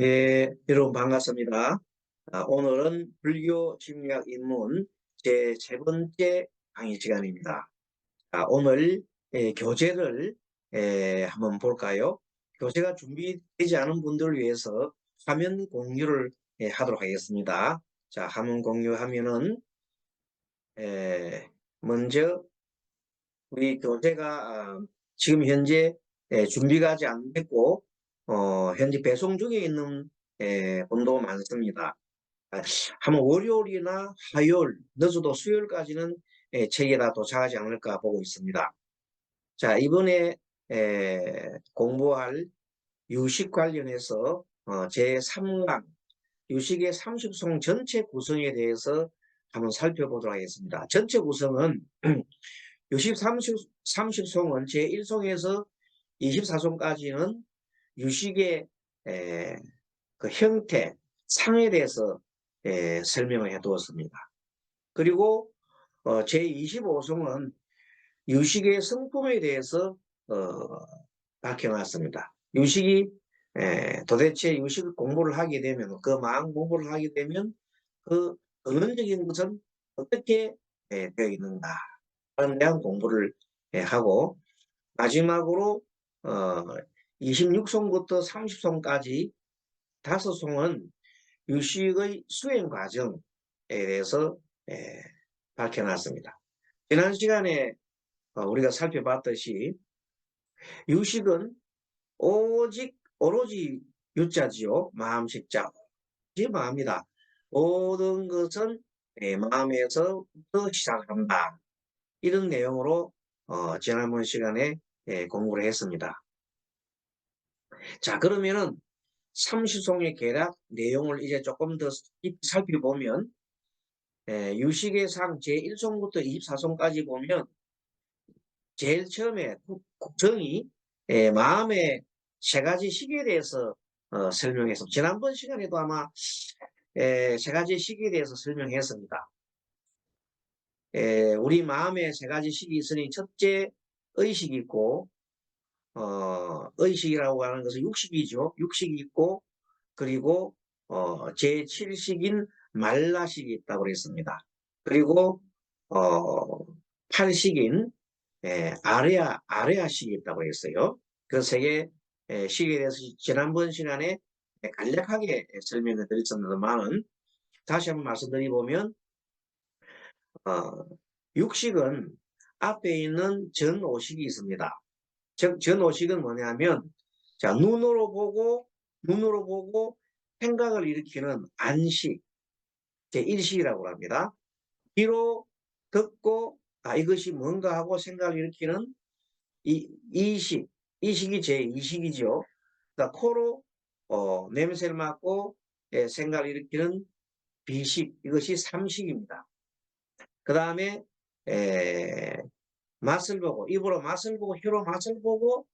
예, 여러분 반갑습니다. 오늘은 불교 심리학 입문 제 세 번째 강의 시간입니다. 오늘 교재를 한번 볼까요? 교재가 준비되지 않은 분들을 위해서 화면 공유를 하도록 하겠습니다. 자, 화면 공유하면은 먼저 우리 교재가 지금 현재 준비가 아직 안 됐고 현재 배송 중에 있는 분도 많습니다. 한번 월요일이나 화요일, 늦어도 수요일까지는 책이 다 도착하지 않을까 보고 있습니다. 자, 이번에 공부할 유식 관련해서 제3강 유식의 30송 전체 구성에 대해서 한번 살펴보도록 하겠습니다. 전체 구성은 유식 30송은 제1송에서 24송까지는 유식의 그 형태, 상에 대해서 설명을 해 두었습니다. 그리고 제25송은 유식의 성품에 대해서 밝혀놨습니다. 유식이 도대체 유식 공부를 하게 되면 그 마음 공부를 하게 되면 그 근원적인 것은 어떻게 되어 있는가 하는 대한 공부를 하고 마지막으로 26송부터 30송까지 5송은 유식의 수행 과정에 대해서 밝혀놨습니다. 지난 시간에 우리가 살펴봤듯이 유식은 오로지 유자지요. 마음식자. 오직 마음이다. 모든 것은 마음에서부터 시작한다. 이런 내용으로 지난번 시간에 공부를 했습니다. 자, 그러면은 30송의 개략 내용을 이제 조금 더 깊이 살펴보면 유식의 상 제1송부터 24송까지 보면 제일 처음에 국정이 마음의 세 가지 시기에 대해서 설명했습니다. 지난번 시간에도 아마 세 가지 시기에 대해서 설명했습니다. 우리 마음에 세 가지 식이 있으니 첫째 의식이 있고 의식이라고 하는 것은 육식이죠. 육식이 있고 그리고 제7식인 말라식이 있다고 그랬습니다. 그리고 8식인 아레아식이 있다고 했어요. 그 세 개 식에 대해서 지난번 시간에 간략하게 설명을 드렸었는데만은 다시 한번 말씀드리면 육식은 앞에 있는 전오식이 있습니다. 전오식은 뭐냐면 자 눈으로 보고 생각을 일으키는 안식 제1식이라고 합니다. 귀로 듣고 이것이 뭔가 하고 생각을 일으키는 이식 이식이 제2식이죠. 그러니까 코로 냄새를 맡고 생각을 일으키는 비식 이것이 3식입니다. 그 다음에 맛을 보고 입으로 맛을 보고 혀로 맛을 보고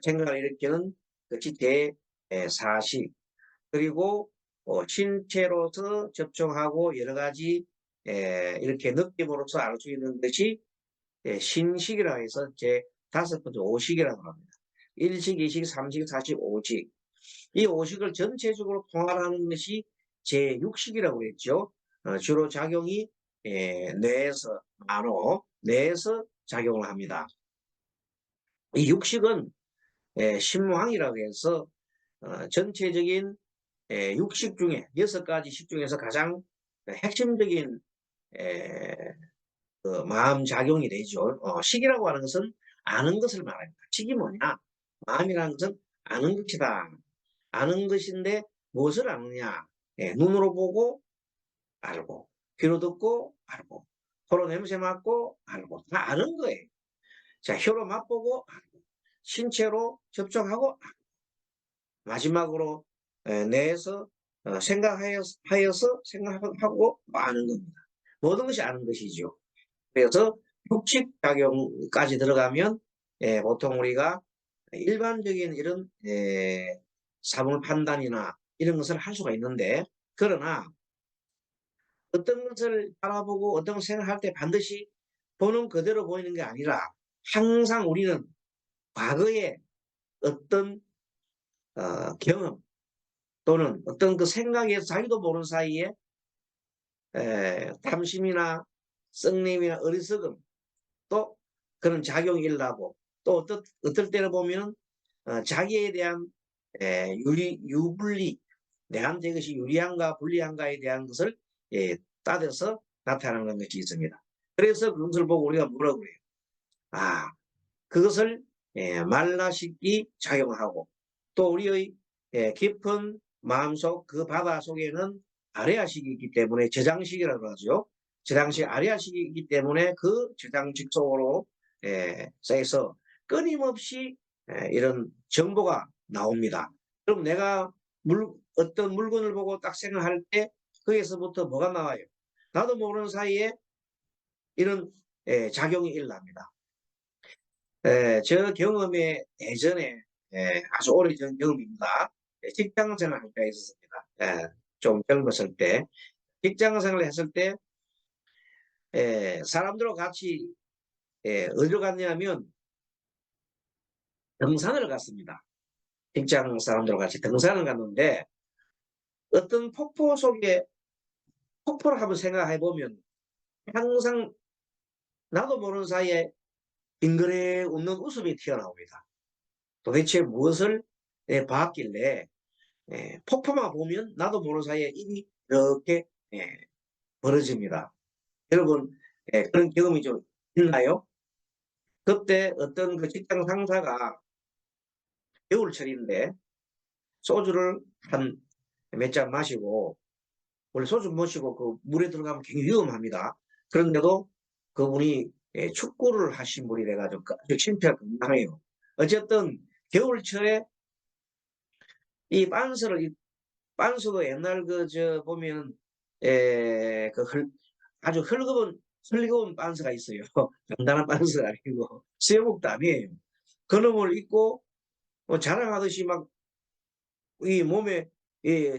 생각을 일으키는 것이 제4식 그리고 신체로서 접촉하고 여러 가지 이렇게 느낌으로서 알 수 있는 것이 신식이라 해서 제5번째 오식이라고 합니다. 1식, 2식, 3식, 4식, 5식 이 5식을 전체적으로 통할하는 것이 제6식이라고 했죠. 주로 작용이 뇌에서 뇌에서 작용을 합니다. 이 6식은 신무항이라고 해서 전체적인 6식 중에 6가지 식 중에서 가장 핵심적인 그 마음 작용이 되죠. 식이라고 하는 것은 아는 것을 말합니다. 식이 뭐냐? 마음이라는 것은 아는 것이다. 아는 것인데 무엇을 아느냐? 눈으로 보고 알고, 귀로 듣고 알고, 코로 냄새 맡고 알고, 다 아는 거예요. 자, 혀로 맛보고 알고, 신체로 접촉하고 알고, 마지막으로 뇌에서 생각하여서 생각하고 아는 겁니다. 모든 것이 아는 것이죠. 그래서 육식 작용까지 들어가면 보통 우리가 일반적인 이런 사물 판단이나 이런 것을 할 수가 있는데 그러나 어떤 것을 바라보고 어떤 것을 생각할 때 반드시 보는 그대로 보이는 게 아니라 항상 우리는 과거에 어떤 경험 또는 어떤 그 생각에서 자기도 모르는 사이에 탐심이나 썩냄이나 어리석음 또 그런 작용이 일어나고 또 어떨 때는 보면 자기에 대한 유불리 내한테 이것이 유리한가 불리한가에 대한 것을 따져서 나타나는 것이 있습니다. 그래서 그것을 보고 우리가 뭐라고 그래요? 아, 그것을 말라식기 작용하고 또 우리의 깊은 마음속 그 바다 속에는 아래아식이 있기 때문에 저장식이라고 하죠. 저장식 아래아식이 있기 때문에 그 저장식 속으로 쌓여서 끊임없이 이런 정보가 나옵니다. 그럼 내가 어떤 물건을 보고 딱 생각할 때 거기에서부터 뭐가 나와요? 나도 모르는 사이에 이런 작용이 일어납니다. 저 경험에 예전에 아주 오래전 경험입니다. 직장 생활할 때가 있었습니다. 좀 젊었을 때 직장 생활을 했을 때 사람들과 같이 어디로 갔냐면 등산을 갔습니다. 직장 사람들과 같이 등산을 갔는데 어떤 폭포 속에 폭포를 한번 생각해 보면 항상 나도 모르는 사이에 빙그레 웃는 웃음이 튀어나옵니다. 도대체 무엇을 봤길래 폭포만 보면 나도 모르는 사이에 입이 이렇게 벌어집니다. 여러분 그런 경험이 좀 있나요? 그때 어떤 그 직장 상사가 겨울철인데 소주를 한 몇 잔 마시고 원래 소주 마시고 그 물에 들어가면 굉장히 위험합니다. 그런데도 그분이 축구를 하신 분이 돼가지고 아주 심폐가 건강해요. 어쨌든 겨울철에 이 빤스도 옛날 보면 그 아주 헐거운 빤스가 있어요. 단단한 빤스가 아니고 수영복도 아니에요. 그놈을 입고 자랑하듯이 막 이 몸에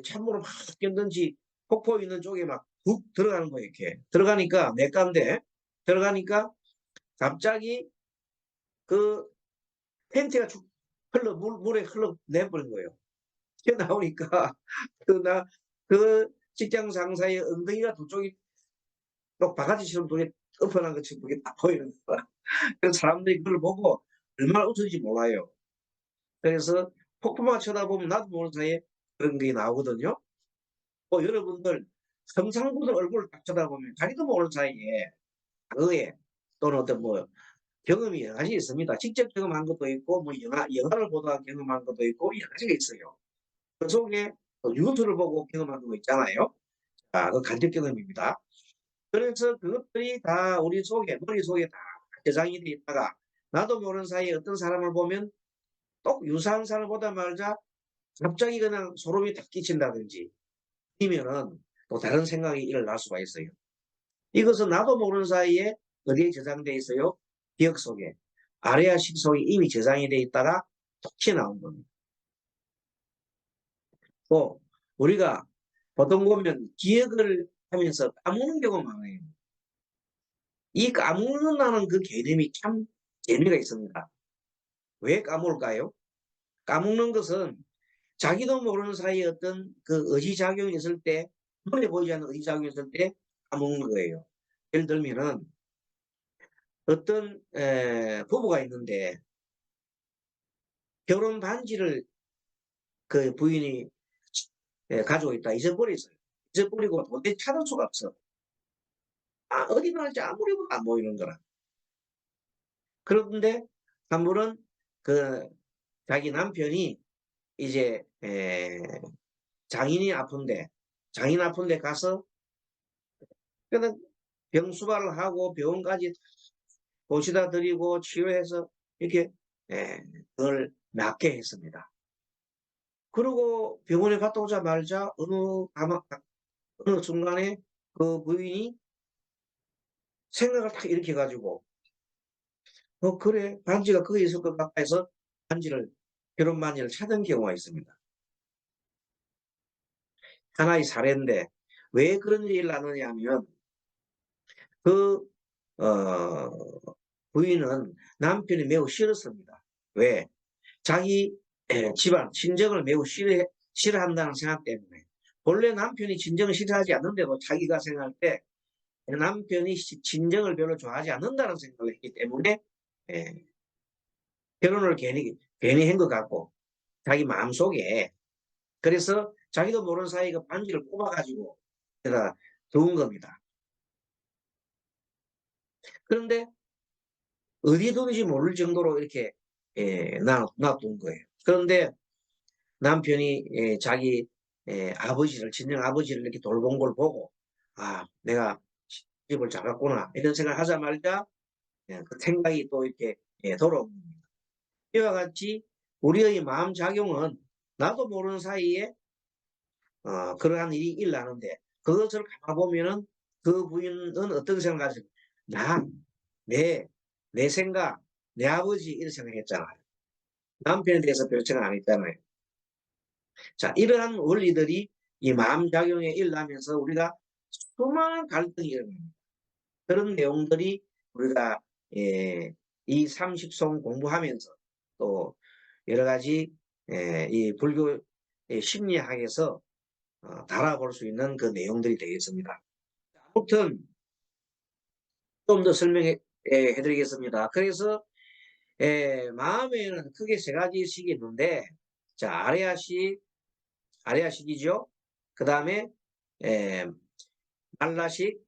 찬물을 막 꼈는지 폭포 있는 쪽에 막 훅 들어가는 거예요. 이렇게 들어가니까 맥가인데 들어가니까 갑자기 그 팬티가 쭉 물에 흘러 내버린 거예요. 튀어나오니까 그 직장 상사의 엉덩이가 두 쪽이 또 바가지처럼 두개 엎어난 것처럼 두개 딱 보이는 거야. 그래서 사람들이 그걸 보고 얼마나 웃을지 몰라요. 그래서 폭포만 쳐다보면 나도 모르는 사이에 그런 게 나오거든요. 여러분들 성상분들 얼굴을 딱 쳐다보면 자기도 모르는 사이에 과거에 또는 어떤 경험이 여러 가지 있습니다. 직접 경험한 것도 있고 영화를 보다가 경험한 것도 있고 여러 가지가 있어요. 그 속에 유튜브를 보고 경험한 거 있잖아요. 그 간접 경험입니다. 그래서 그것들이 다 우리 머릿속에 다 저장이 돼 있다가 나도 모르는 사이에 어떤 사람을 보면 또 유사한 사람을 보다 말자 갑자기 그냥 소름이 탁 끼친다든지 아니면은 또 다른 생각이 일어날 수가 있어요. 이것은 나도 모르는 사이에 어디에 저장돼 있어요? 기억 속에. 아래아식 속에 이미 저장이 돼 있다가 톡 튀어나온 겁니다. 또 우리가 보통 보면 기억을 하면서 까먹는 경우가 많아요. 이 까먹는다는 그 개념이 참 재미가 있습니다. 왜 까먹을까요? 까먹는 것은 자기도 모르는 사이에 어떤 그 의지작용이 있을 때, 눈에 보이지 않는 의지작용이 있을 때 까먹는 거예요. 예를 들면은 어떤 부부가 있는데 결혼 반지를 그 부인이 가지고 있다 잊어버렸어요. 잊어버리고 도대체 찾을 수가 없어. 어디 말지 아무리 봐도 안 보이는 거라. 그런데 한 분은 그 자기 남편이 이제 장인 아픈데 가서 그냥 병수발을 하고 병원까지 모시다 드리고 치료해서 이렇게 그걸 낫게 했습니다. 그리고 병원에 갔다 오자마자 어느 순간에 그 부인이 생각을 딱 일으켜 가지고 그래 반지가 거기 있을 것 같다 해서 결혼 반지를 찾은 경우가 있습니다. 하나의 사례인데 왜 그런 일이 나느냐 하면 그 어, 부인은 남편이 매우 싫었습니다. 왜? 자기 집안 친정을 매우 싫어한다는 생각 때문에. 본래 남편이 진정을 싫어하지 않는데도 자기가 생각할 때 남편이 진정을 별로 좋아하지 않는다는 생각을 했기 때문에 예, 결혼을 괜히 한 것 같고 자기 마음속에 그래서 자기도 모르는 사이에 그 반지를 뽑아가지고 여기다 두은 겁니다. 그런데 어디 둔지 모를 정도로 이렇게 놔둔 거예요. 그런데 남편이 자기 아버지를 진정 아버지를 이렇게 돌본 걸 보고 아 내가 집을 잡았구나 이런 생각을 하자마자 그 생각이 또 이렇게 돌아옵니다. 이와 같이 우리의 마음 작용은 나도 모르는 사이에 그러한 일이 일어나는데 그것을 가만 보면은 그 부인은 어떤 생각을 가지고 나, 내 생각, 내 아버지 이런 생각했잖아요. 남편에 대해서 별 생각 안 했잖아요. 자, 이러한 원리들이 이 마음작용에 일어나면서 우리가 수많은 갈등이 일어납니다. 그런 내용들이 우리가 이 30송 공부하면서 또 여러 가지 이 불교 심리학에서 달아볼 수 있는 그 내용들이 되겠습니다. 아무튼 좀 더 설명해 드리겠습니다. 그래서 마음에는 크게 세 가지씩이 있는데 자 아레아식이죠. 그 다음에 말라식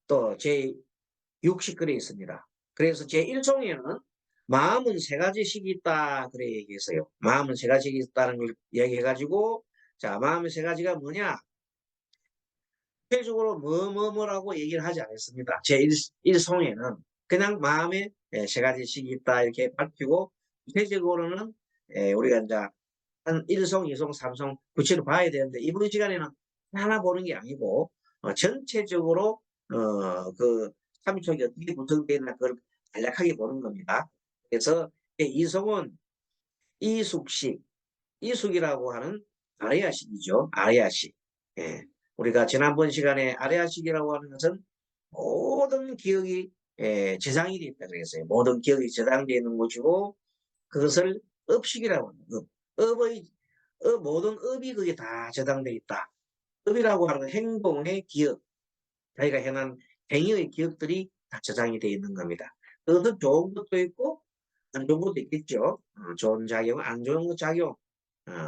또 제6식 그래 있습니다. 그래서 제1송에는 마음은 세 가지씩이 있다 그래 얘기했어요. 마음은 세 가지씩이 있다는 걸 얘기해가지고 자 마음의 세 가지가 뭐냐 구체적으로 뭐라고 얘기를 하지 않았습니다. 제1송에는 그냥 마음에 세 가지씩이 있다 이렇게 밝히고 구체적으로는 우리가 이제 한 1송, 2송, 3송 구체로 봐야 되는데 이번 시간에는 하나 보는 게 아니고 전체적으로 그 3촉이 어떻게 구성되어 있나 그걸 간략하게 보는 겁니다. 그래서 이송은 이숙식, 이숙이라고 하는 아레아식이죠. 아레아식. 예. 우리가 지난번 시간에 아레아식이라고 하는 것은 모든 기억이 저장이 되어 있다 그랬어요. 모든 기억이 저장되어 있는 곳이고 그것을 업식이라고 합니다. 업의 모든 업이 그게 다 저장되어 있다. 업이라고 하는 행동의 기억, 자기가 행한 행위의 기억들이 다 저장이 되어 있는 겁니다. 어떤 좋은 것도 있고 안 좋은 것도 있겠죠. 좋은 작용, 안 좋은 것 작용,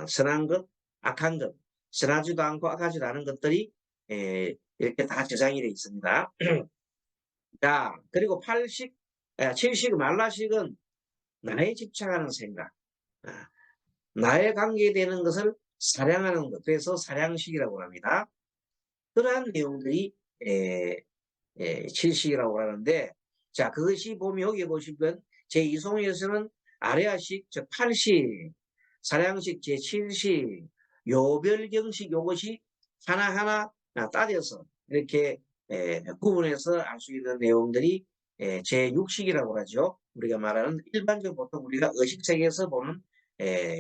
선한 것, 악한 것, 선하지도 않고 악하지도 않은 것들이 이렇게 다 저장이 되어 있습니다. 자, 그리고 7식, 말라식은 나에 집착하는 생각, 나에 관계되는 것을 사량하는 것, 그래서 사량식이라고 합니다. 그러한 내용들이 7식이라고 하는데, 자, 그것이 보면 여기 보시면 제2송에서는 아레아식, 즉 8식, 사량식 제7식, 요별경식 요것이 하나하나 따져서 이렇게 구분해서 알 수 있는 내용들이 제6식이라고 하죠. 우리가 말하는 일반적으로 보통 우리가 의식세계에서 보는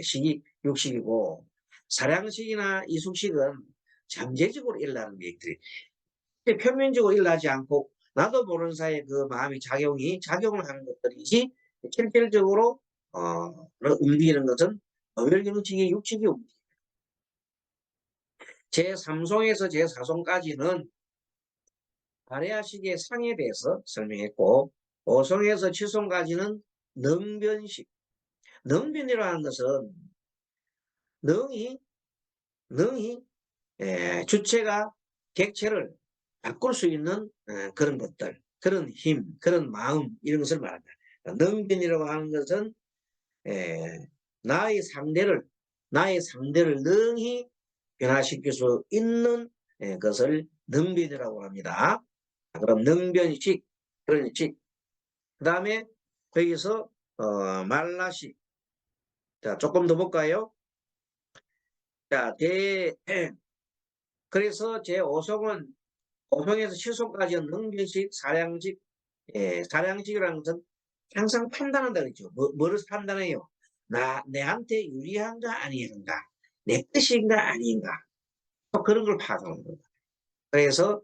식이 6식이고 사량식이나 이숙식은 잠재적으로 일어나는 얘기들이 표면적으로 일어나지 않고 나도 모르는 사이에 그 마음이 작용을 하는 것들이지 실질적으로 움직이는 것은 어별경식이 육식이 움직입니다. 제3송에서 제4송까지는 아레아식의 상에 대해서 설명했고 5송에서 7송까지는 능변식 능변이라는 것은 능이 주체가 객체를 바꿀 수 있는 그런 것들, 그런 힘, 그런 마음 이런 것을 말합니다. 능변이라고 하는 것은 나의 상대를 능히 변화시킬 수 있는 것을 능변이라고 합니다. 그럼 능변식, 그런식. 그 다음에 거기서 말라식. 자, 조금 더 볼까요? 자, 그래서 제5송은 5송에서 7송까지는 능변식, 사량식, 사량식이라는 것은 항상 판단한다 그랬죠. 뭐를 판단해요? 내한테 유리한가 아닌가? 내 뜻인가 아닌가? 또 그런 걸 파악하는 겁니다. 그래서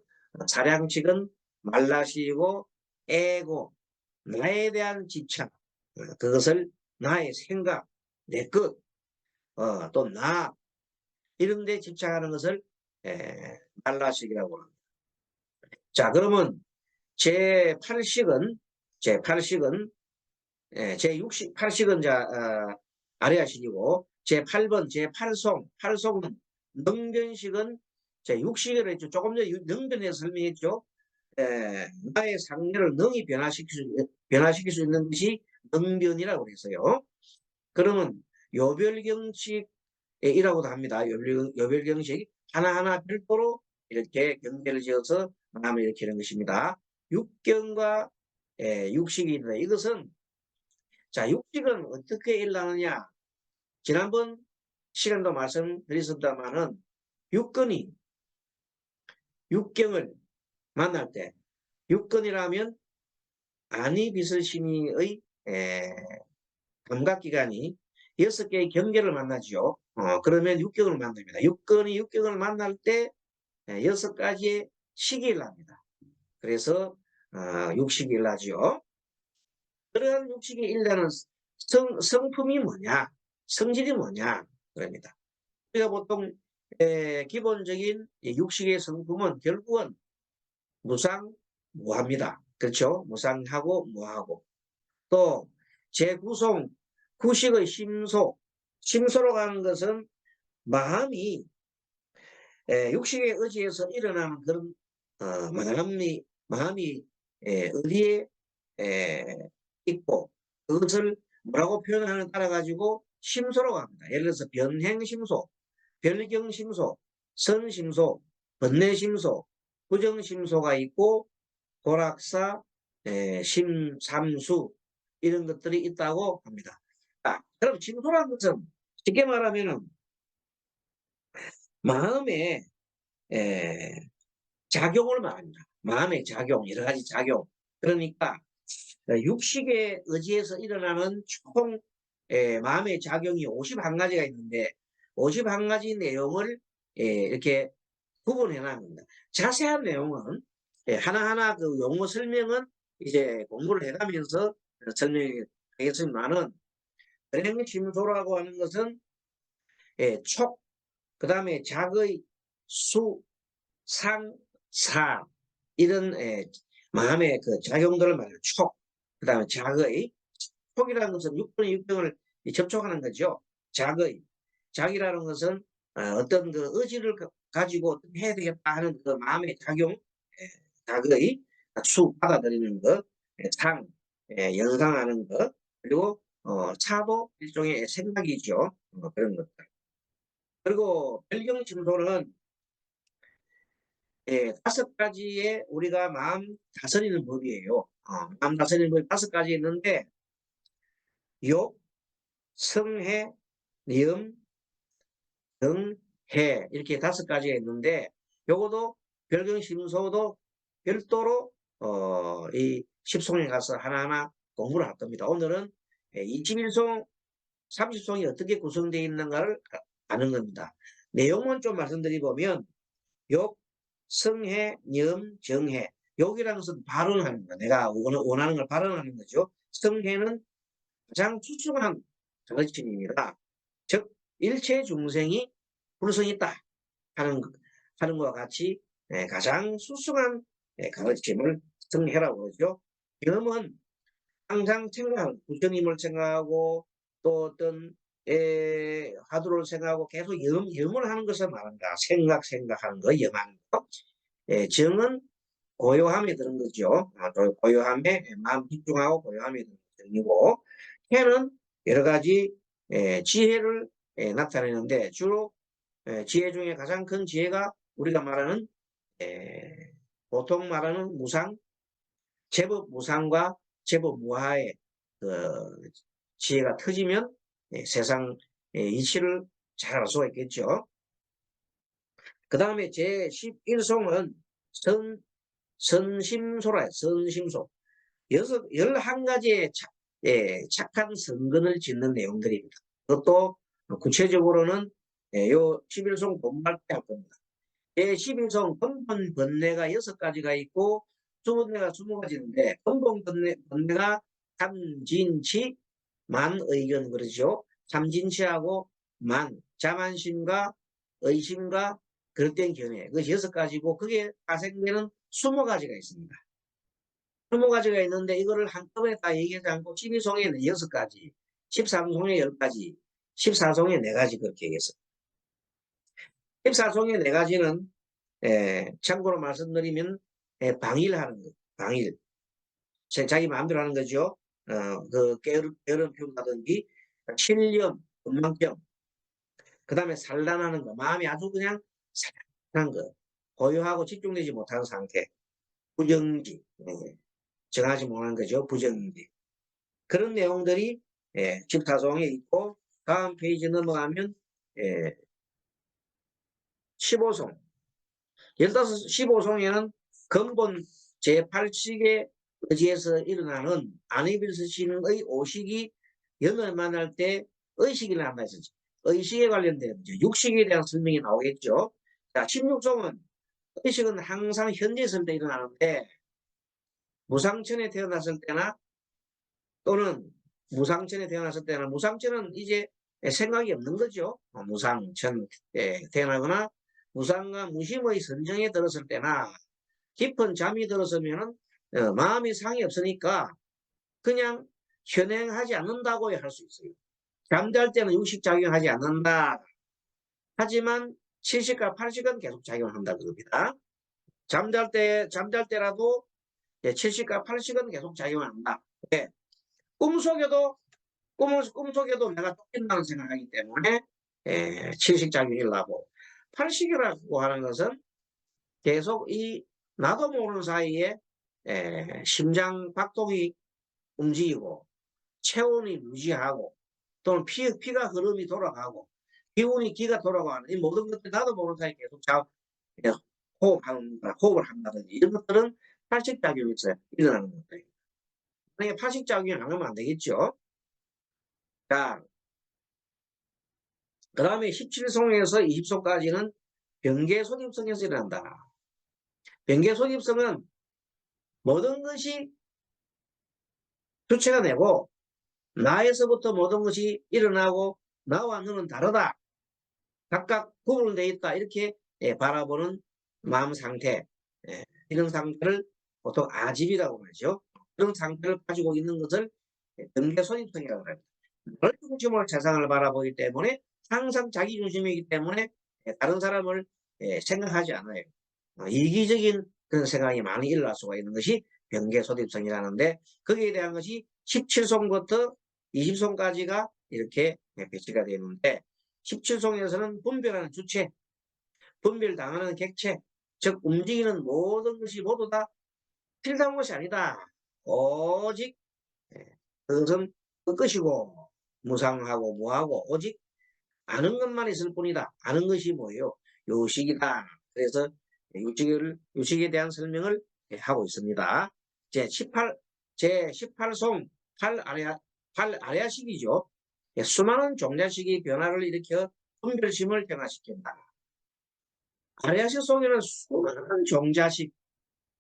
사량식은 말라시고 애고 나에 대한 집착, 그것을 나의 생각, 내 것, 또 나, 이런 데 집착하는 것을 말라식이라고 합니다. 자, 그러면 제8식은 제6식, 8식은 아래아식이고, 제8번, 제8송, 능변식은 제6식이라고 했죠. 조금 전에 능변에서 설명했죠. 나의 상태를 능히 변화시킬 수 있는 것이 능변이라고 그랬어요. 그러면 요별경식이라고도 합니다. 요별경식 하나하나 별도로 이렇게 경계를 지어서 마음을 일으키는 것입니다. 육경과 육식이 있는데 이것은 자, 육식은 어떻게 일어나느냐? 지난번 시간도 말씀드렸습니다만은 육근이 육경을 만날 때 육근이라면 아니비설심의의 감각기관이 6개의 경계를 만나죠. 그러면 육경을 만납니다. 육근이 육경을 만날 때 6가지의 식이 일어납니다. 그래서 육식이 일어나죠. 그러한 육식이 일어나는 성품이 뭐냐? 성질이 뭐냐? 그럽니다. 우리가 보통 기본적인 육식의 성품은 결국은 무상무합니다. 그렇죠? 무상하고 무하고. 또 제구성, 구식의 심소로 가는 것은 마음이 육식에 의지해서 일어나는 그런 마음이 어디에 있고 그것을 뭐라고 표현하는 따라 가지고 심소로 갑니다. 예를 들어서 변행심소, 별경심소, 선심소, 번뇌심소, 부정심소가 있고 고락사, 심삼수 이런 것들이 있다고 합니다. 그럼 심소라는 것은 쉽게 말하면은 마음의 작용을 말합니다. 마음의 작용, 여러 가지 작용. 그러니까 육식에 의지해서 일어나는 총 마음의 작용이 51가지가 있는데 51가지 내용을 이렇게 구분해 놨습니다. 자세한 내용은 하나하나 그 용어 설명은 이제 공부를 해가면서 설명하겠습니다만은 변행심소라고 하는 것은 촉, 그 다음에 작의, 수, 상, 사 이런 마음의 그 작용들을 말해요. 촉, 그 다음에 작의, 촉이라는 것은 육분의 육경을 접촉하는 거죠. 작이라는 것은 어떤 그 의지를 가지고 어떻게 해야 되겠다 하는 그 마음의 작용, 작의, 수, 받아들이는 것, 상, 연상하는 것, 그리고 차도 일종의 생각이죠. 그런 것들. 그리고 별경심소는 5가지의 우리가 마음 다스리는 법이에요. 마음 다스리는 법이 5가지 있는데 욕, 성해, 니음, 등해 이렇게 5가지가 있는데 요것도 별경심소도 별도로 이 십송에 가서 하나하나 공부를 할 겁니다. 오늘은 21송, 30송이 어떻게 구성되어 있는가를 아는 겁니다. 내용은 좀 말씀드리면 욕, 성해, 념, 정해. 욕이라는 것은 발언하는 거. 내가 원하는 걸 발언하는 거죠. 성해는 가장 추측한 가르침입니다. 즉 일체 중생이 불성이 있다 하는 것과 같이 가장 수승한 가르침을 성해라고 그러죠. 염은 항상 생각하는 부처님을 생각하고 또 어떤 화두를 생각하고 계속 염을 하는 것을 말한다. 생각하는 거, 염하는 거. 정은 고요함에 드는 거죠. 고요함에 마음 집중하고 고요함에 드는 정이고, 해는 여러 가지 지혜를 나타내는데 주로 지혜 중에 가장 큰 지혜가 우리가 말하는 보통 말하는 무상, 제법 무상과 제법 무하의 그 지혜가 터지면 세상 이치를 잘 알 수가 있겠죠. 그 다음에 제11송은 선심소라, 선심소. 11가지의 착한 선근을 짓는 내용들입니다. 그것도 구체적으로는 요 11송 본할 때 할 겁니다. 제11송 근본 번뇌가 6가지가 있고 주번뇌가 20가지인데 근본 번뇌가 삼진치, 만의견 그러죠. 삼진치하고 자만심과 의심과 그릇된 견해. 그것이 6가지고 그게 파생되는 20가지가 있습니다. 20가지가 있는데 이거를 한꺼번에 다 얘기하지 않고 12송에 6가지, 13송에 10가지, 14송에 4가지 그렇게 얘기했어요. 14송에 4가지는 참고로 말씀드리면 방일하는 거, 방일. 자기 마음대로 하는 거죠. 그 게으름 피운다든지 신념, 건망병, 그 다음에 산란하는 거, 마음이 아주 그냥 산란한 거, 고요하고 집중되지 못하는 상태, 부정지, 정하지 못하는 거죠. 부정지. 그런 내용들이 14송에 있고 다음 페이지 넘어가면 15송. 15송에는 근본 제8식의 의지에서 일어나는 안이빌스신의 오식이 연을 만날 때 의식이 난다 했었죠. 의식에 관련된 육식에 대한 설명이 나오겠죠. 자, 16송은 의식은 항상 현재 있을 때 일어나는데 무상천에 태어났을 때나 또는 무상천에 태어났을 때나 무상천은 이제 생각이 없는 거죠. 무상천 태어나거나 무상과 무심의 선정에 들었을 때나 깊은 잠이 들었으면은 마음이 상이 없으니까 그냥 현행하지 않는다고 할 수 있어요. 잠잘 때는 육식 작용하지 않는다. 하지만 70과 80은 계속 작용한다 그럽니다. 잠잘 때라도 70과 80은 계속 작용한다. 네. 꿈속에도 내가 쫓긴다는 생각하기 때문에 70작용이 일어나고 80이라고 하는 것은 계속 이 나도 모르는 사이에 심장 박동이 움직이고 체온이 유지하고 또는 피가 흐름이 돌아가고 기가 돌아가는 이 모든 것들 나도 모르는 사이에 계속 호흡을 한다든지 이런 것들은 팔식작용에서 일어나는 것들입니다. 만약에 팔식작용이 안 하면 안 되겠죠. 자, 그 다음에 17송에서 20송까지는 병계소집성에서 일어난다. 병계소집성은 모든 것이 주체가 되고 나에서부터 모든 것이 일어나고 나와 너는 다르다. 각각 구분되어 있다. 이렇게 바라보는 마음 상태. 이런 상태를 보통 아집이라고 하죠. 그런 상태를 가지고 있는 것을 병계소집성이라고 합니다. 넓은 중심으로 세상을 바라보기 때문에 항상 자기 중심이기 때문에 다른 사람을 생각하지 않아요. 이기적인 그런 생각이 많이 일어날 수가 있는 것이 병계소집성이라는데 거기에 대한 것이 17송부터 20송까지가 이렇게 배치가 되는데 17송에서는 분별하는 주체, 분별당하는 객체, 즉 움직이는 모든 것이 모두 다 필요한 것이 아니다. 오직 그것은 그 것이고 무상하고 무하고 오직 아는 것만 있을 뿐이다. 아는 것이 뭐예요? 요식이다. 그래서 요식에 대한 설명을 하고 있습니다. 제18송 8아래아식이죠. 수많은 종자식이 변화를 일으켜 분별심을 변화시킨다. 아래아식 속에는 수많은 종자식,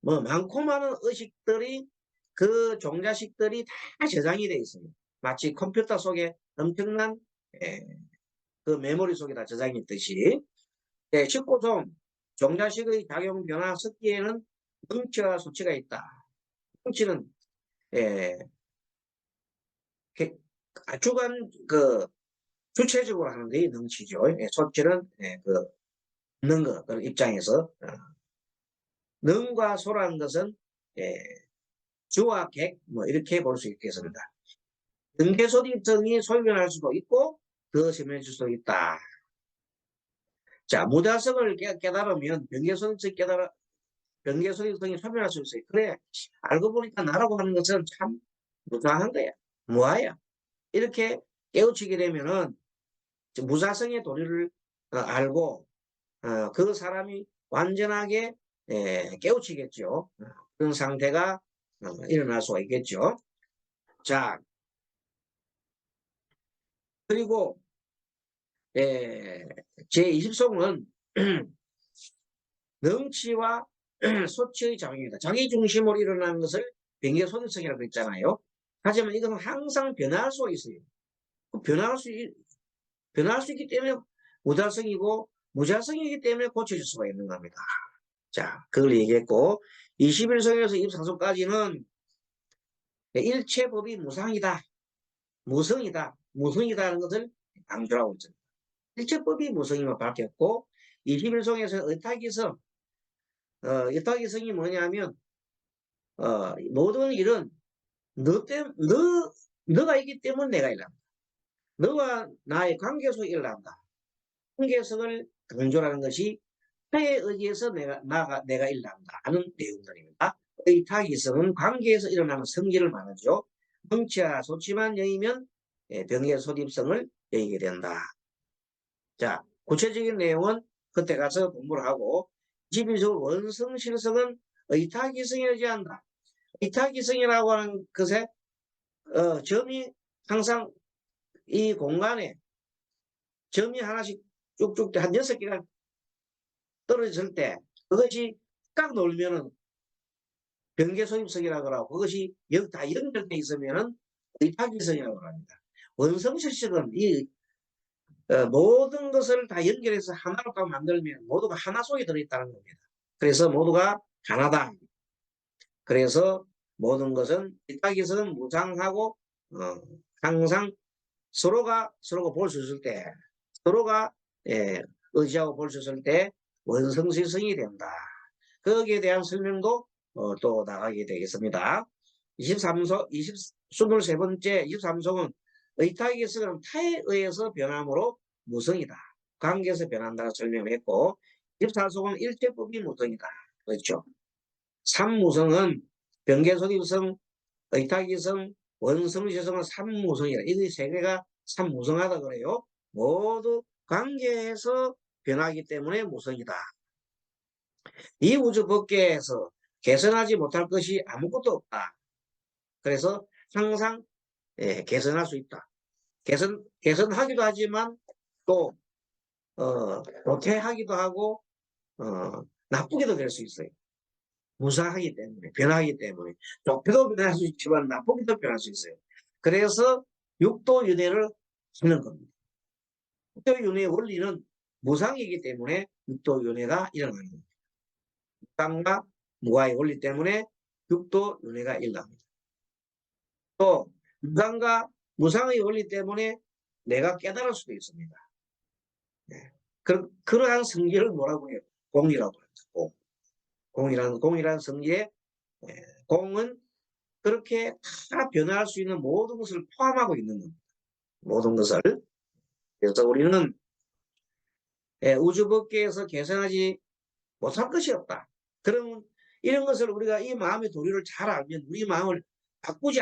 많고 많은 의식들이 그 종자식들이 다 저장이 되어 있습니다. 마치 컴퓨터 속에 엄청난 그 메모리 속에다 저장이 있듯이 19송 종자식의 작용 변화 섞기에는 능치와 수치가 있다. 능치는 주관 그 주체적으로 하는 게 능치죠. 수치는 그 없는 것 그런 입장에서 능과 소라는 것은 주와 객 뭐 이렇게 볼 수 있겠습니다. 능계소집성이 소변할 수도 있고 더 심해질 수도 있다. 자, 무자성을 깨달으면 병계소집성이 소변할 수 있어요. 그래, 알고 보니까 나라고 하는 것은 참 무상한 거야. 무아야. 이렇게 깨우치게 되면은 무자성의 도리를 알고 그 사람이 완전하게 깨우치겠죠. 그런 상태가 일어날 수가 있겠죠. 자, 그리고 제20송은 능치와 소치의 작용이다. 자기 중심으로 일어나는 것을 병계소집성이라고 했잖아요. 하지만 이것은 항상 변화할 수가 있어요. 변화할 수 있기 때문에 무자성이고 무자성이기 때문에 고쳐질 수가 있는 겁니다. 자, 그걸 얘기했고 21성에서 24성까지는 일체법이 무상이다. 무성이다. 무성이다는 것을 강조하고 있습니다. 일체법이 무성임을 밝혔고 21성에서 의탁이성 의탁이성이 뭐냐면 모든 일은 너가 있기 때문에 내가 일어난다. 너와 나의 관계 속에 일어난다. 관계성을 강조하는 것이 타에 의지해서 내가 일어난다 하는 내용들입니다. 의탁이성은 관계에서 일어나는 성질을 말하죠. 명치와 소치만 여의면 병의 소집성을 여의게 된다. 자, 구체적인 내용은 그때 가서 공부를 하고 21조 원성실성은 의탁이성에 의지한다. 의탁이성이라고 하는 것에 점이 항상 이 공간에 점이 하나씩 쭉쭉 한 6개가 떨어졌을 때 그것이 딱 놀면은 변계소입성이라고 하고 그것이 다 연결되어 있으면은 의탁이성이라고 합니다. 원성실성은 이 모든 것을 다 연결해서 하나로 딱 만들면 모두가 하나 속에 들어있다는 겁니다. 그래서 모두가 하나다. 그래서 모든 것은 의탁이성은 무상하고 항상 서로가 볼 수 있을 때 서로가 의지하고 볼 수 있을 때 원성실성이 된다. 거기에 대한 설명도 또 나가게 되겠습니다. 23번째 23성은 의탁이성은 타에 의해서 변함으로 무성이다. 관계에서 변한다고 설명했고 24성은 일체법이 무성이다. 그렇죠. 3무성은 변계소립성, 의탁이성, 원성실성은 3무성이다. 이 세 개가 3무성하다 그래요. 모두 관계에서 변하기 때문에 무성이다. 이 우주 법계에서 개선하지 못할 것이 아무것도 없다. 그래서 항상 개선할 수 있다. 개선하기도 하지만 또 도태하기도 하고 나쁘게도 될 수 있어요. 무사하기 때문에 변하기 때문에 좋게도 변할 수 있지만 나쁘게도 변할 수 있어요. 그래서 육도윤회를 하는 겁니다. 육도윤회의 원리는 무상이기 때문에 육도윤회가 일어나는 겁니다. 무상과 무아의 원리 때문에 육도윤회가 일어납니다. 또 무상과 무상의 원리 때문에 내가 깨달을 수도 있습니다. 네. 그러한 성질을 뭐라고 해요? 공이라고 합니다. 공이라는 성질에 공은 그렇게 다 변화할 수 있는 모든 것을 포함하고 있는 겁니다. 모든 것을. 그래서 우리는 우주법계에서 개선하지 못할 것이 없다. 그러면 이런 것을 우리가 이 마음의 도리를 잘 알면 우리 마음을 바꾸지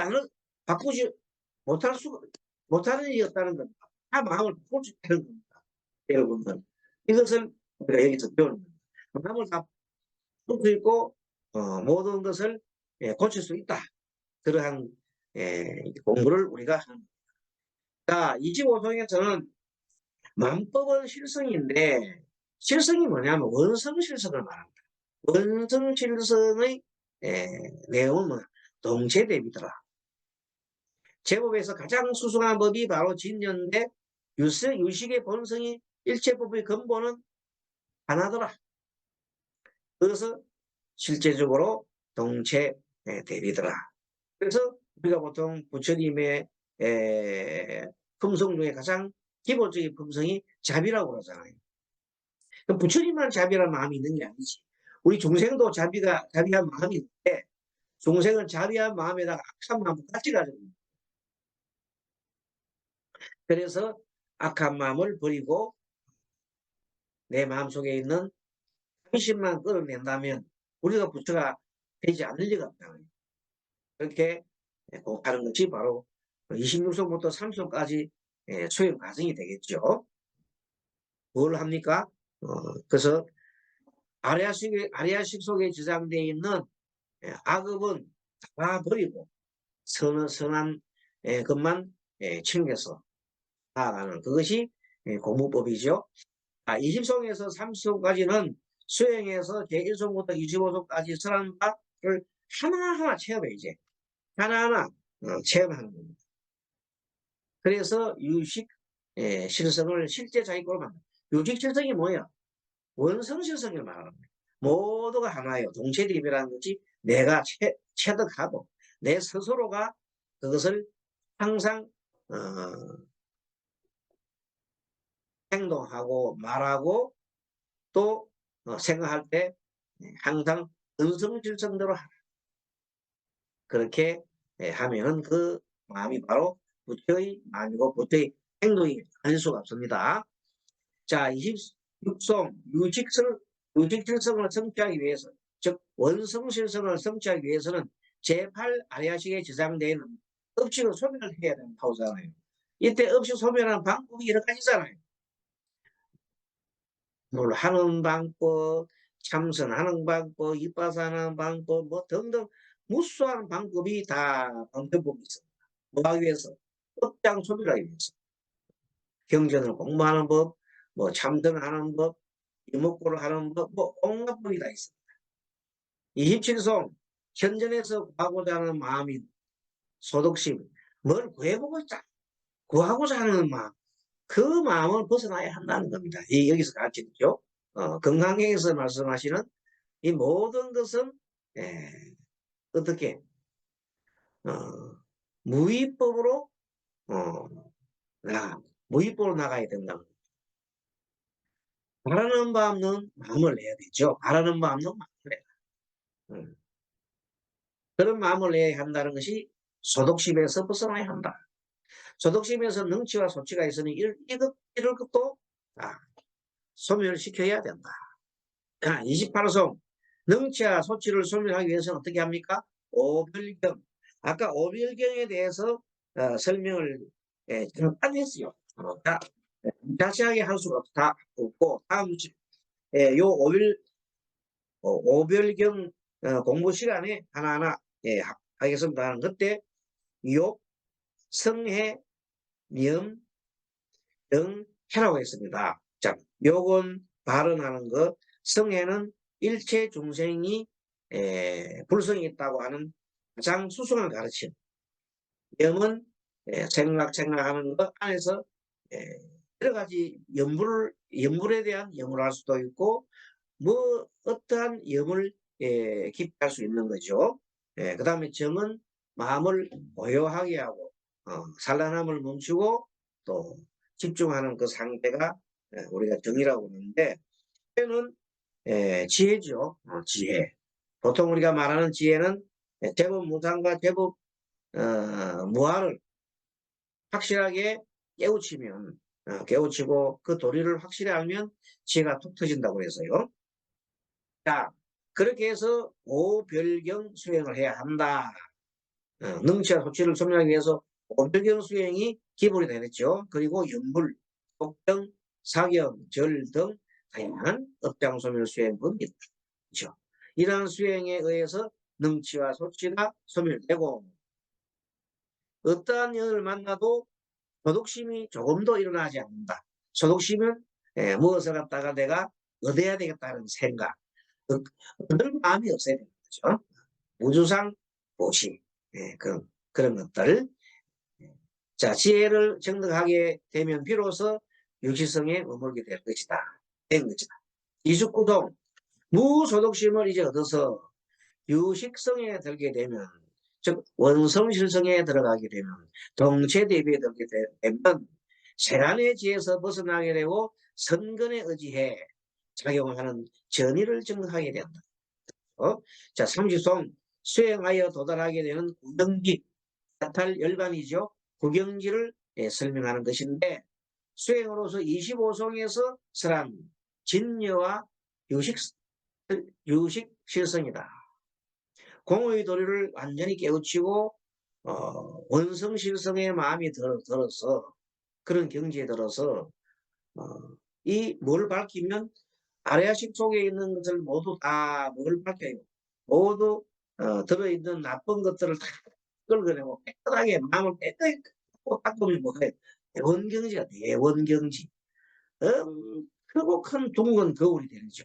못하는 일이 없다는 겁니다. 다 마음을 바꿀 수 있다는 겁니다. 여러분들. 이것을 우리가 여기서 배우는 겁니다. 마음을 다 바꿀 수 있고 모든 것을 고칠 수 있다. 그러한 공부를 우리가 합니다. 자, 25성에서는 만법은 실성인데 실성이 뭐냐면 원성실성을 말합니다. 원성실성의 내용은 뭐야? 동체대비더라. 제법에서 가장 수승한 법이 바로 진년인데 유식의 본성이 일체법의 근본은 하나더라. 그래서 실제적으로 동체 대비더라. 그래서 우리가 보통 부처님의 품성 중에 가장 기본적인 품성이 자비라고 그러잖아요. 그럼 부처님만 자비란 마음이 있는 게 아니지. 우리 중생도 자비한 마음이 있는데 중생은 자비한 마음에다가 악한 마음을 같이 가지고 있는. 그래서 악한 마음을 버리고 내 마음속에 있는 자비심만 끌어낸다면 우리가 부처가 되지 않을 리가 없다. 그렇게 하는 것이 바로 26성부터 3성까지 수행 과정이 되겠죠. 뭘 합니까? 그래서 아리아식 속에 저장되어 있는 악업은 다 버리고 선한 것만 챙겨서 나아가는 그것이 공부법이죠. 20성에서 30성까지는 수행해서 제1성부터 25성까지 선한 바를 하나하나 체험해 이제 하나하나 체험하는 겁니다. 그래서 유식 실성을 실제 자기꼴로 만든다. 유식 실성이 뭐야? 원성실성을 말합니다. 모두가 하나예요. 동체대비라는 것이 내가 체득하고 내 스스로가 그것을 항상 행동하고 말하고 또 생각할 때 항상 은성질성대로 하라. 그렇게 하면은 그 마음이 바로 부처의 마음이고 부처의 행동이 아닐 수가 없습니다. 자, 26송 유직질성을 성취하기 위해서, 즉 원성실성을 성취하기 위해서는 제8 아리아식에 지상되어 있는 업식을 소멸을 해야 된다고 하잖아요. 이때 업식 소멸하는 방법이 여러 가지잖아요. 뭘 하는 방법, 참선하는 방법, 이빠사하는 방법, 뭐 등등 무수한 방법이 다 방법이 있습니다. 뭐 하기 위해서? 업장 소멸하기 위해서. 경전을 공부하는 법, 뭐 참선하는 법, 이목구를 하는 법, 뭐 온갖 법이 다 있습니다. 27송 현전에서 구하고자 하는 마음이 소득심, 뭘 구해보고자 구하고자 하는 마음, 그 마음을 벗어나야 한다는 겁니다. 여기서 가르치죠. 건강행에서 말씀하시는 이 모든 것은 어떻게 무위법으로 무위법으로 나가야 된다. 바라는 마음은 마음을 내야 되죠. 바라는 마음은 마음을 내야. 그런 마음을 내야 한다는 것이 소독심에서 벗어나야 한다. 소독심에서 능치와 소치가 있으니 이럴 것도 소멸시켜야 된다. 28송 능치와 소치를 소멸하기 위해서는 어떻게 합니까? 오별경. 아까 오별경에 대해서 설명을 잠깐 했어요. 자세하게 할 수가 없고 다음 요 오별경 공부 시간에 하나하나 하겠습니다. 그때 욕, 성해, 명, 등 해라고 했습니다. 자, 욕은 발언하는 것, 성해는 일체 중생이 불성이 있다고 하는 가장 수승을 가르친, 명은 생각하는 것 안에서 여러 가지 염불에 대한 염을 할 수도 있고 뭐 어떠한 염을 기피할 수 있는 거죠. 그 다음에 정은 마음을 고요하게 하고 산란함을 멈추고 또 집중하는 그 상태가 우리가 정이라고 하는데 지혜는 지혜죠. 지혜. 보통 우리가 말하는 지혜는 제법 무상과 제법 무아를 확실하게 깨우치고 그 도리를 확실히 알면 지혜가 툭 터진다고 해서요. 자, 그렇게 해서 오별경 수행을 해야 한다. 능치와 소치를 소멸하기 위해서 오별경 수행이 기본이 되겠죠. 그리고 연불, 독경, 사경, 절 등 다양한 업장 소멸 수행법이 있죠. 이러한 수행에 의해서 능치와 소치가 소멸되고 어떠한 연을 만나도 소독심이 조금도 일어나지 않는다. 소독심은 무엇을 갖다가 내가 얻어야 되겠다는 생각, 그런 마음이 없어야 되는 거죠. 우주상 보시, 그런 것들. 자, 지혜를 정득하게 되면 비로소 유시성에 머물게 될 것이다. 된 것이다. 29동, 무소독심을 이제 얻어서 유식성에 들게 되면, 즉, 원성실성에 들어가게 되면, 동체대비에 들게 되면, 세간의 지에서 벗어나게 되고, 선근에 의지해 작용하는 전의를 정하게 된다. 자, 30송, 수행하여 도달하게 되는 구경지, 야탈 열반이죠. 구경지를 설명하는 것인데, 수행으로서 25송에서 설한 진여와 유식 실성이다. 공의 도리를 완전히 깨우치고 원성실성의 마음이 들어서 그런 경지에 들어서 이 뭘 밝히면 아레아식 속에 있는 것을 모두 다 뭘 밝혀요. 모두 들어있는 나쁜 것들을 다 끌어내고 깨끗하게 마음을 깨끗하게 닦으면 뭐예요? 대원경지가 대원경지. 크고 큰 둥근 거울이 되죠.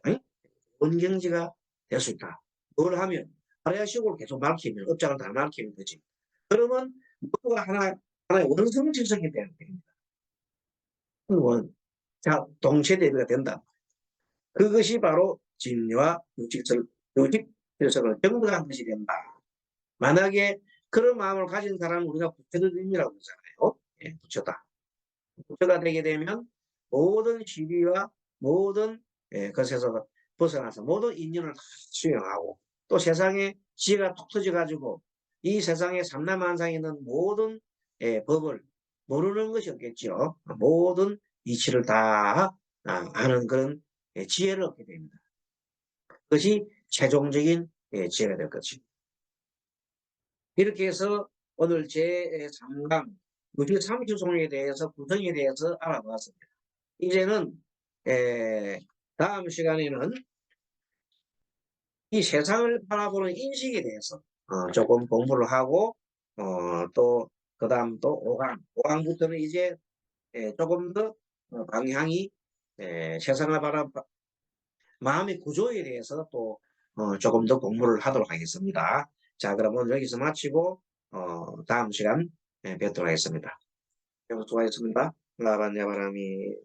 원경지가 될 수 있다. 뭘 하면 아래아식으로 계속 밝히면 업장을 다 밝히면 되지. 그러면 누가 하나의 원성질성이 되는 겁니다. 자, 동체대비가 된다. 그것이 바로 진리와 유직질서를 정복한 것이 된다. 만약에 그런 마음을 가진 사람은 우리가 부처를 의미라고 그러잖아요. 예, 부처다. 부처가 되게 되면 모든 시비와 모든 것에서 벗어나서 모든 인연을 다 수용하고 또 세상에 지혜가 톡 터져가지고 이 세상에 삼라만상에 있는 모든 법을 모르는 것이 없겠죠. 모든 이치를 다 아는 그런 지혜를 얻게 됩니다. 그것이 최종적인 지혜가 될 것이죠. 이렇게 해서 오늘 제3강 무지 삼주송에 대해서 구성에 대해서 알아보았습니다. 이제는 다음 시간에는 이 세상을 바라보는 인식에 대해서 조금 공부를 하고 또 그다음 또 5강부터는 이제 조금 더 방향이 세상을 바라 마음의 구조에 대해서 또 조금 더 공부를 하도록 하겠습니다. 자, 그러면 여기서 마치고 다음 시간 뵙도록 하겠습니다. 여러분 수고하셨습니다. 라반야바람이